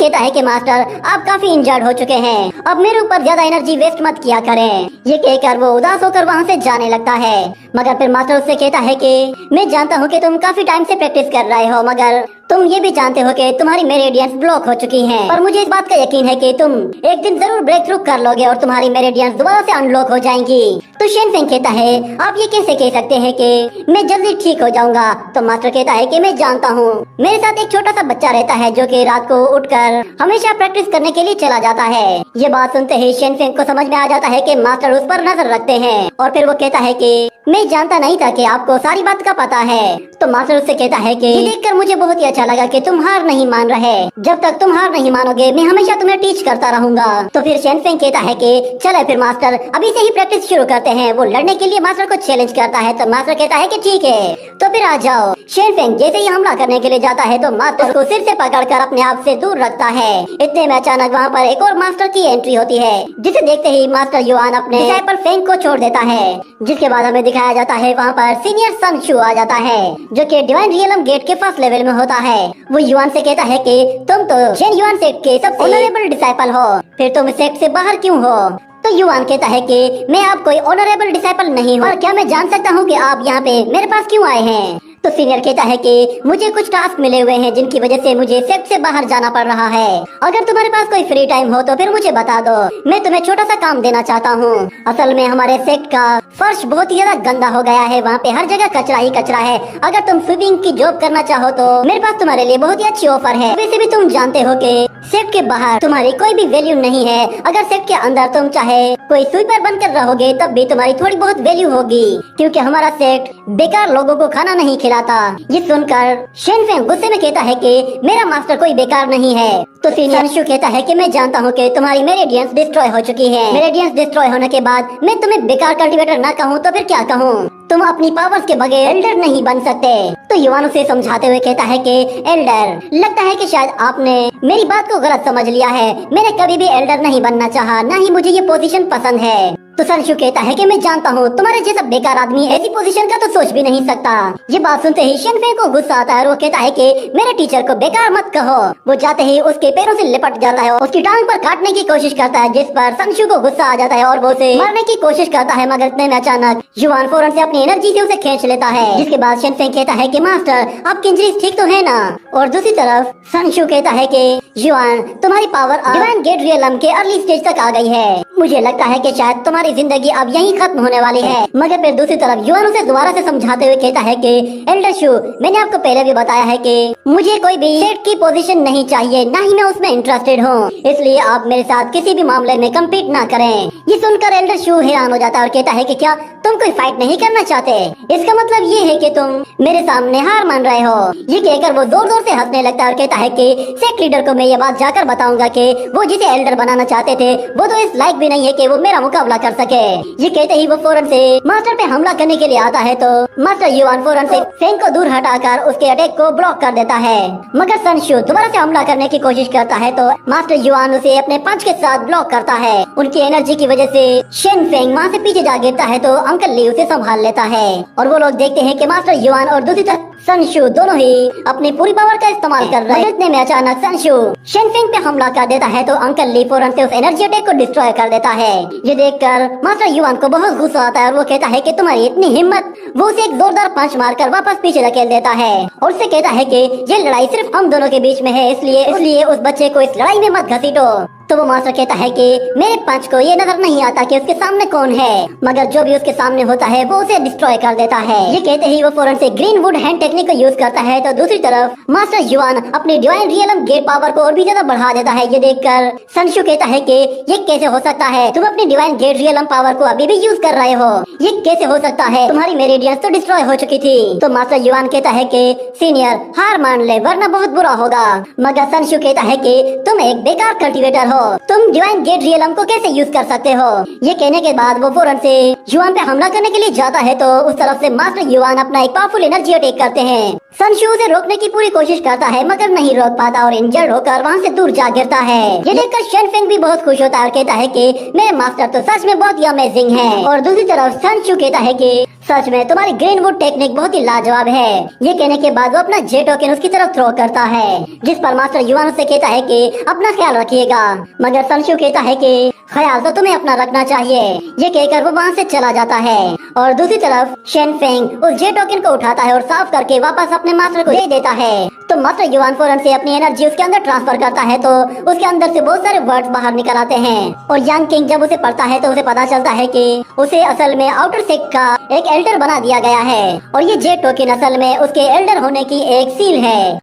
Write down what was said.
कहता है कि मास्टर आप काफी इंजर्ड हो चुके हैं, अब मेरे ऊपर ज्यादा एनर्जी वेस्ट मत किया करें। ये कहकर वो उदास होकर वहाँ से जाने लगता है। मगर फिर मास्टर उससे कहता है कि मैं जानता हूँ कि तुम काफी टाइम से प्रैक्टिस कर रहे हो, मगर तुम ये भी जानते हो कि तुम्हारी मेरिडियंस ब्लॉक हो चुकी हैं। पर मुझे इस बात का यकीन है कि तुम एक दिन जरूर ब्रेक थ्रू कर लोगे और तुम्हारी मेरिडियंस दोबारा से अनलॉक हो जाएंगी। तो शेन फेंग कहता है आप ये कैसे कह सकते हैं कि मैं जल्दी ठीक हो जाऊंगा? तो मास्टर कहता है कि मैं जानता हूँ, मेरे साथ एक छोटा सा बच्चा रहता है जो कि रात को उठकर हमेशा प्रैक्टिस करने के लिए चला जाता है। ये बात सुनते ही शेन फेंग को समझ में आ जाता है कि मास्टर उस पर नजर रखते हैं और फिर वो कहता है कि मैं जानता नहीं था कि आपको सारी बात का पता है। तो मास्टर उससे कहता है कि ये देखकर मुझे बहुत ही अच्छा लगा कि तुम हार नहीं मान रहे। जब तक तुम हार नहीं मानोगे मैं हमेशा तुम्हें टीच करता रहूंगा। तो फिर शेन फेंग कहता है कि चले फिर मास्टर अभी से ही प्रैक्टिस शुरू करते हैं। वो लड़ने के लिए मास्टर को चैलेंज करता है। तो मास्टर कहता है कि ठीक है तो फिर आ जाओ। शेन फेंग जैसे ही हमला करने के लिए जाता है तो मास्टर को सिर से पकड़कर अपने आप से दूर रखता है। इतने में अचानक वहाँ पर एक और मास्टर की एंट्री होती है, जिसे देखते ही मास्टर युआन अपने डिसाइपल फेंग को छोड़ देता है। जिसके बाद हमें दिखाया जाता है वहाँ पर सीनियर सन शू आ जाता है जो कि डिवाइन रियलम गेट के फर्स्ट लेवल में होता है। वो युआन से कहता है कि तुम तो शेन युआन सेक्ट के सबसे ऑनरेबल डिसाइपल हो, फिर तुम सेक्ट से बाहर क्यों हो? तो युआन कहता है कि मैं आप कोई ऑनरेबल डिसाइपल नहीं हूँ, और क्या मैं जान सकता हूँ कि आप यहाँ पे मेरे पास क्यों आए हैं? तो सीनियर कहता है कि मुझे कुछ टास्क मिले हुए हैं जिनकी वजह से मुझे सेक्ट से बाहर जाना पड़ रहा है। अगर तुम्हारे पास कोई फ्री टाइम हो तो फिर मुझे बता दो, मैं तुम्हें छोटा सा काम देना चाहता हूँ। असल में हमारे सेक्ट का फर्श बहुत ही ज्यादा गंदा हो गया है, वहाँ पे हर जगह कचरा ही कचरा है। अगर तुम स्वीपिंग की जॉब करना चाहो तो मेरे पास तुम्हारे लिए बहुत ही अच्छी ऑफर है। वैसे भी तुम जानते हो कि सेक्ट के बाहर तुम्हारी कोई भी वैल्यू नहीं है, अगर सेक्ट के अंदर तुम चाहे कोई स्वीपर बनकर रहोगे तब भी तुम्हारी थोड़ी बहुत वैल्यू होगी, क्योंकि हमारा सेक्ट बेकार लोगों को खाना नहीं खिलाता। ये सुनकर शेन फेंग गुस्से में कहता है कि मेरा मास्टर कोई बेकार नहीं है। तो सीनियर शू कहता है कि मैं जानता हूँ कि तुम्हारी मेरिडियंस डिस्ट्रॉय हो चुकी है। मेरिडियंस डिस्ट्रॉय होने के बाद मैं तुम्हें बेकार कल्टीवेटर ना कहूँ तो फिर क्या कहूँ? तुम अपनी पावर्स के बगैर एल्डर नहीं बन सकते। तो युवान उसे समझाते हुए कहता है कि एल्डर, लगता है कि शायद आपने मेरी बात को गलत समझ लिया है। मैंने कभी भी एल्डर नहीं बनना चाहा, ना ही मुझे ये पोजीशन पसंद है। तो सनशु कहता है कि मैं जानता हूँ तुम्हारे जैसा बेकार आदमी ऐसी पोजीशन का तो सोच भी नहीं सकता। ये बात सुनते ही शेन फेंग को गुस्सा आता है और वो कहता है कि मेरे टीचर को बेकार मत कहो। वो जाते ही उसके पैरों से लिपट जाता है, उसकी टांग पर काटने की कोशिश करता है, जिस पर सनशु को गुस्सा आ जाता है और वो उसे मारने की कोशिश करता है। मगर इतने में अचानक युवान फौरन से अपनी एनर्जी से उसे खींच लेता है। जिसके बाद शेन फेंग कहता है कि मास्टर आपकी इंजरीज ठीक तो है ना? और दूसरी तरफ सनशु कहता है कि युवान तुम्हारी पावर डिवाइन गेट रियलम के अर्ली स्टेज तक आ गई है। मुझे लगता है कि शायद तुम्हारी जिंदगी अब यहीं खत्म होने वाली है। मगर फिर दूसरी तरफ युवान उसे दोबारा से समझाते हुए कहता है कि एल्डर शू, मैंने आपको पहले भी बताया है कि मुझे कोई भी सेट की पोजीशन नहीं चाहिए, ना ही मैं उसमें इंटरेस्टेड हूँ, इसलिए आप मेरे साथ किसी भी मामले में कम्पीट ना करें। ये सुनकर एल्डर शू हैरान हो जाता है और कहता है कि क्या तुम कोई फाइट नहीं करना चाहते? इसका मतलब ये है कि तुम मेरे सामने हार मान रहे हो। ये कहकर वो जोर जोर से हंसने लगता है और कहता है कि सेक्ट लीडर को मैं ये बात जाकर बताऊंगा कि वो जिसे एल्डर बनाना चाहते थे वो तो इस लायक भी नहीं है कि वो मेरा मुकाबला कर सके। ये कहते ही वो फौरन से मास्टर पे हमला करने के लिए आता है। तो मास्टर युवान फौरन से फेंग को दूर हटाकर उसके अटैक को ब्लॉक कर देता है। मगर सनशु दोबारा से हमला करने की कोशिश करता है तो मास्टर युवान उसे अपने पंच के साथ ब्लॉक करता है। उनकी एनर्जी की वजह से शेन फेंग वहाँ से पीछे जा गिरता है तो अंकल ली उसे संभाल लेता है और वो लोग देखते हैं कि मास्टर युवान और दूसरी तरफ सनशु दोनों ही अपनी पूरी पावर का इस्तेमाल कर रहे हैं। इतने में अचानक सनशु शेन फेंग पे हमला कर देता है तो अंकल ली फौरन से उस एनर्जी अटैक को डिस्ट्रॉय कर देता है। ये देखकर मास्टर युवान को बहुत गुस्सा आता है और वो कहता है कि तुम्हारी इतनी हिम्मत। वो उसे एक जोरदार पंच मारकर वापस पीछे धकेल देता है और उससे कहता है कि ये लड़ाई सिर्फ हम दोनों के बीच में है, इसलिए उस बच्चे को इस लड़ाई में मत घसीटो। तो वो मास्टर कहता है कि मेरे पंच को ये नजर नहीं आता कि उसके सामने कौन है, मगर जो भी उसके सामने होता है वो उसे डिस्ट्रॉय कर देता है। ये कहते ही वो फौरन से ग्रीन वुड हैंड टेक्निक को यूज करता है। तो दूसरी तरफ मास्टर युवान अपनी डिवाइन रियलम गेट पावर को और भी ज्यादा बढ़ा देता है। ये देखकर सनशु कहता है कि ये कैसे हो सकता है? तुम अपनी डिवाइन गेट रियलम पावर को अभी भी यूज कर रहे हो, ये कैसे हो सकता है? तुम्हारी मेरिडियंस तो डिस्ट्रॉय हो चुकी थी। तो मास्टर युवान कहता है कि सीनियर हार मान ले वरना बहुत बुरा होगा। मगर सनशु कहता है कि तुम एक बेकार कल्टीवेटर हो हो, तुम डिवाइन गेट रियलम को कैसे यूज कर सकते हो। ये कहने के बाद वो फौरन से युआन पे हमला करने के लिए जाता है तो उस तरफ से मास्टर युआन अपना एक पावरफुल एनर्जी अटैक करते हैं। सनशू उसे रोकने की पूरी कोशिश करता है मगर नहीं रोक पाता और इंजर्ड होकर वहाँ से दूर जा गिरता है। ये देखकर शेनफेंग भी बहुत खुश होता है और कहता है कि मेरे मास्टर तो सच में बहुत ही अमेजिंग है। और दूसरी तरफ सनशू कहता है कि सच में तुम्हारी ग्रीनवुड टेक्निक बहुत ही लाजवाब है। ये कहने के बाद वो अपना जे टोकन उसकी तरफ थ्रो करता है, जिस पर मास्टर युआन से कहता है कि अपना ख्याल रखिएगा। मगर सनशू कहता है कि ख्याल तो तुम्हें अपना रखना चाहिए। ये कहकर वो वहाँ से चला जाता है। और दूसरी तरफ शेनफेंग उस जे टोकन को उठाता है और साफ करके वापस अपने मास्टर को दे देता है। तो मास्टर युआन फौरन से अपनी एनर्जी उसके अंदर ट्रांसफर करता है तो उसके अंदर से बहुत सारे वर्ड्स बाहर निकल आते हैं। और यंग किंग जब उसे पढ़ता है तो उसे पता चलता है कि उसे असल में आउटर सेक्ट का एक एल्डर बना दिया गया है और ये जे टोकन असल में उसके एल्डर होने की एक सील है।